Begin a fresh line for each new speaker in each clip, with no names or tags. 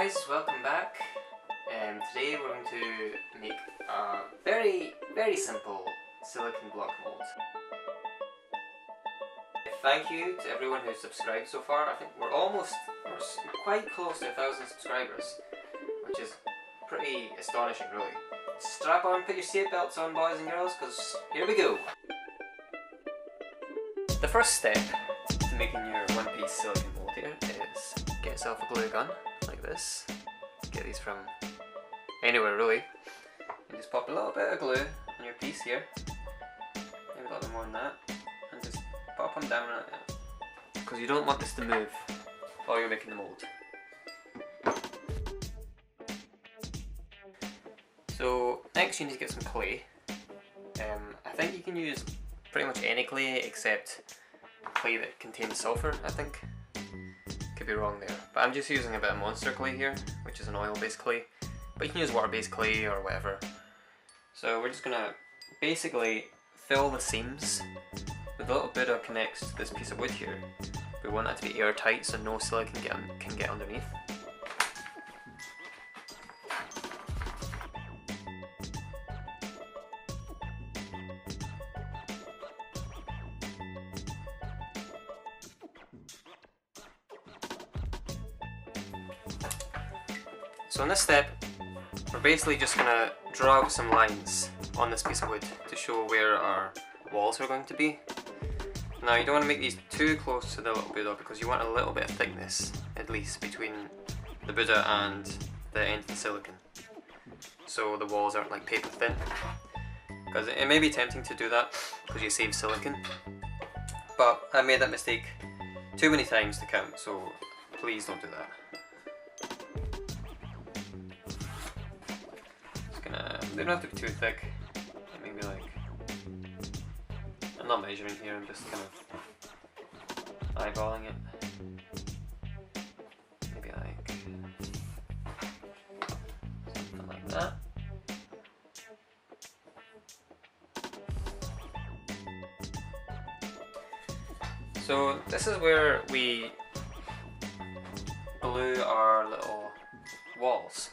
guys, welcome back. Today we're going to make a very simple silicone block mold. Thank you to everyone who's subscribed so far. I think we're quite close to 1,000 subscribers, which is pretty astonishing really. Strap on, put your seatbelts on boys and girls, because here we go. The first step to making your one-piece silicone mold here is get yourself a glue gun like this. Get these from anywhere really. And just pop a little bit of glue on your piece here. Maybe a little bit more than that. And just pop them down like that. Because you don't want this to move while you're making the mold. So next you need to get some clay. I think you can use pretty much any clay except clay that contains sulfur, I think. Could be wrong there. But I'm just using a bit of monster clay here, which is an oil-based clay. But you can use water-based clay or whatever. So we're just gonna basically fill the seams with a little bit that connects to this piece of wood here. We want it to be airtight so no silicone can get underneath. So in this step, we're basically just going to draw out some lines on this piece of wood to show where our walls are going to be. Now you don't want to make these too close to the little Buddha because you want a little bit of thickness, at least, between the Buddha and the end of the silicone. So the walls aren't like paper thin. Because it may be tempting to do that because you save silicone. But I made that mistake too many times to count, so please don't do that. They don't have to be too thick. Maybe like, I'm not measuring here, I'm just kind of eyeballing it. Maybe like something like that. So this is where we glue our little walls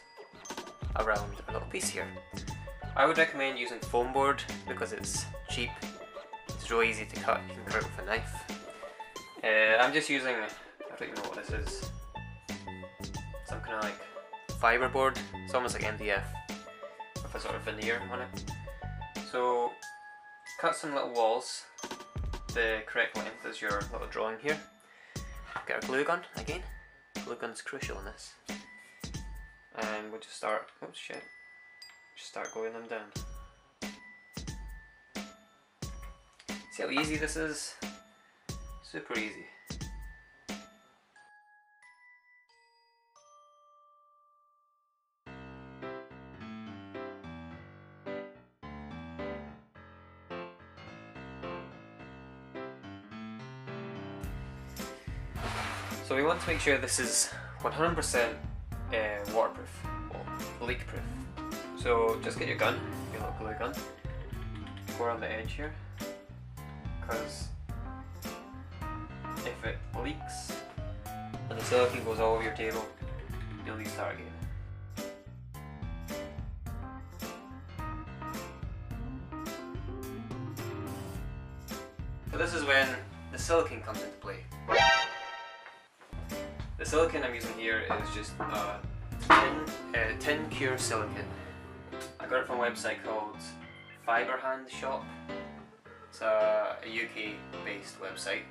around a little piece here. I would recommend using foam board because it's cheap, it's really easy to cut, you can cut it with a knife. I'm just using, I don't even know what this is, some kind of like fibre board, it's almost like MDF with a sort of veneer on it. So cut some little walls the correct length as your little drawing here. Get a glue gun again, glue gun's crucial in this. And we'll just start, oops shit, just start gluing them down. See how easy this is? Super easy. So we want to make sure this is 100% waterproof, or leak proof. So just get your gun, your little glue gun, pour on the edge here, because if it leaks and the silicone goes all over your table, you'll need to start again. So this is when the silicone comes into play. The silicone I'm using here is just tin cure silicone. I got it from a website called Fiberhand Shop. It's a UK based website,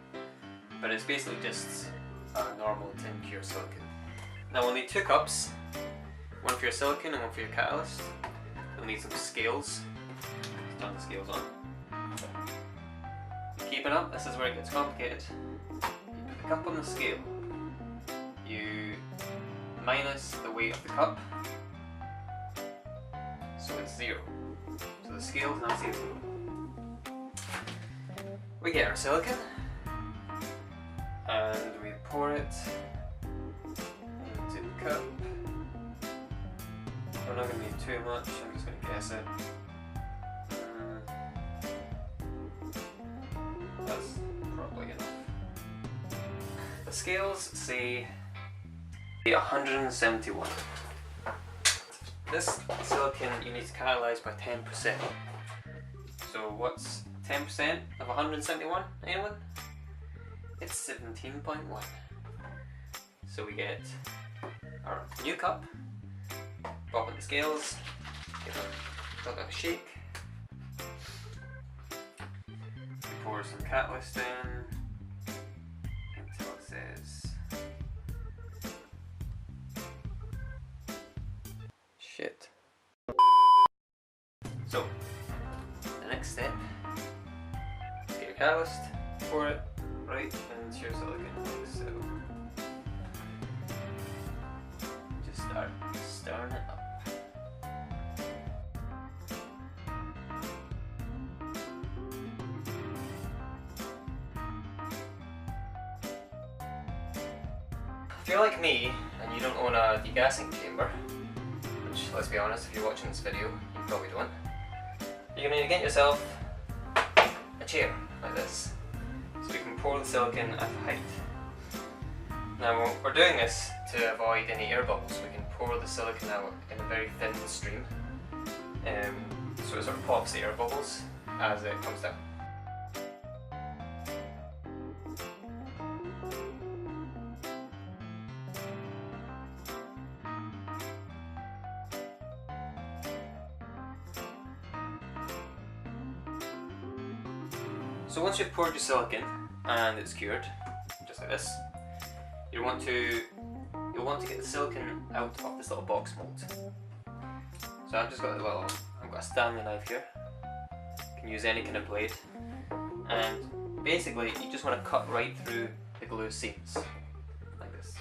but it's basically just a normal tin cure silicone. Now we'll need 2 cups, one for your silicone and one for your catalyst. We'll need some scales. Let's turn the scales on. Keeping up, this is where it gets complicated. You put the cup on the scale. You minus the weight of the cup, so it's 0. So the scale is now 0. We get our silicone and we pour it into the cup. We're not going to need too much, I'm just going to guess it. That's probably enough. The scales say 171. This silicon you need to catalyze by 10%. So what's 10% of 171, anyone? It's 17.1. So we get our new cup, pop in the scales, give it a little bit of a shake, pour some catalyst in until it says shit. So the next step is get your catalyst, pour it right into your silicon like so. Just start stirring it up. If you're like me and you don't own a degassing chamber, which let's be honest, if you're watching this video, you probably don't, you're going to get yourself a chair like this, so you can pour the silicon at the height. Now we're doing this to avoid any air bubbles. We can pour the silicon out in a very thin stream, so it sort of pops the air bubbles as it comes down. So once you've poured your silicon and it's cured, just like this, you'll want to get the silicon out of this little box mold. So I've just got a Stanley knife here. You can use any kind of blade, and basically you just want to cut right through the glue seams like this.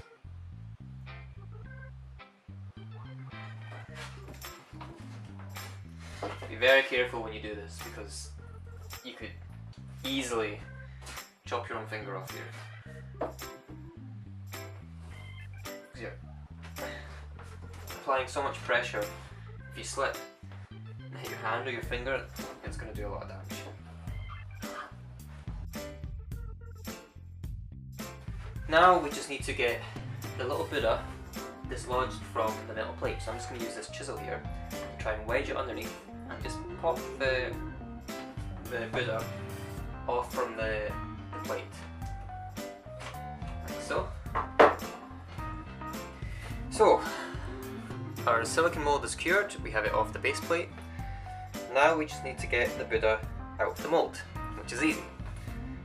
Be very careful when you do this because you could easily chop your own finger off here. Because you're applying so much pressure. If you slip and hit your hand or your finger, it's going to do a lot of damage. Now we just need to get the little Buddha dislodged from the metal plate. So I'm just going to use this chisel here, try and wedge it underneath and just pop the Buddha off from the plate, like so. So our silicon mold is cured, we have it off the base plate. Now we just need to get the Buddha out of the mold, which is easy.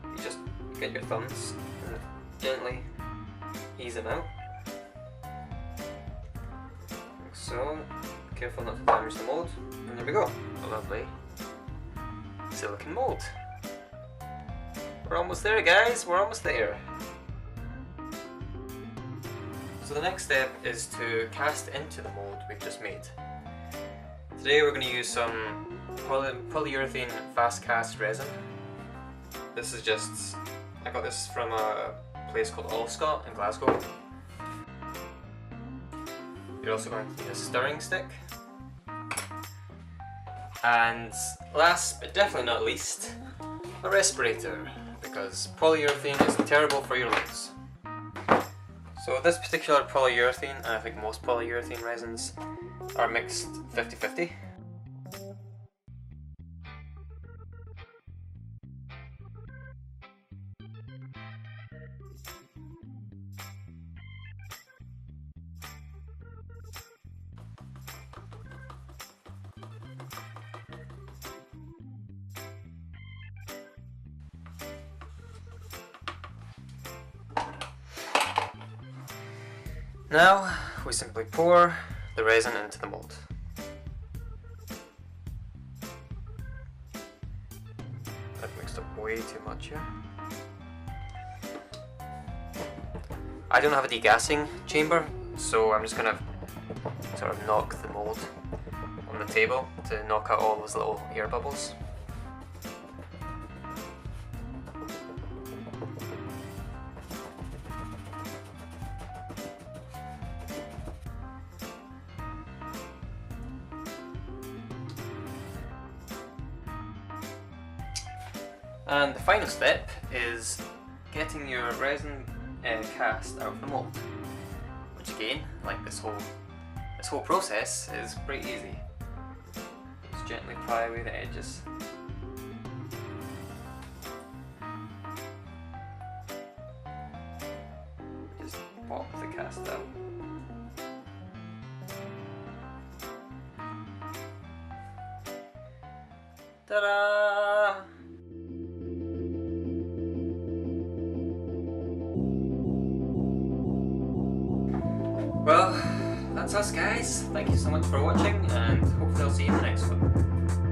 You just get your thumbs and gently ease them out, like so. Careful not to damage the mold, and there we go, a lovely silicon mold. We're almost there, guys, we're almost there. So the next step is to cast into the mold we've just made. Today we're going to use some polyurethane fast cast resin. This is just, I got this from a place called Allscott in Glasgow. You're also going to need a stirring stick. And last but definitely not least, a respirator, because polyurethane is terrible for your lungs. So this particular polyurethane, and I think most polyurethane resins, are mixed 50-50. Now we simply pour the resin into the mold. I've mixed up way too much here. I don't have a degassing chamber, so I'm just gonna sort of knock the mold on the table to knock out all those little air bubbles. And the final step is getting your resin cast out of the mold, which again, like this whole process is pretty easy. Just gently pry away the edges. Just pop the cast out. Ta-da! Well, that's us guys. Thank you so much for watching, and hopefully I'll see you in the next one.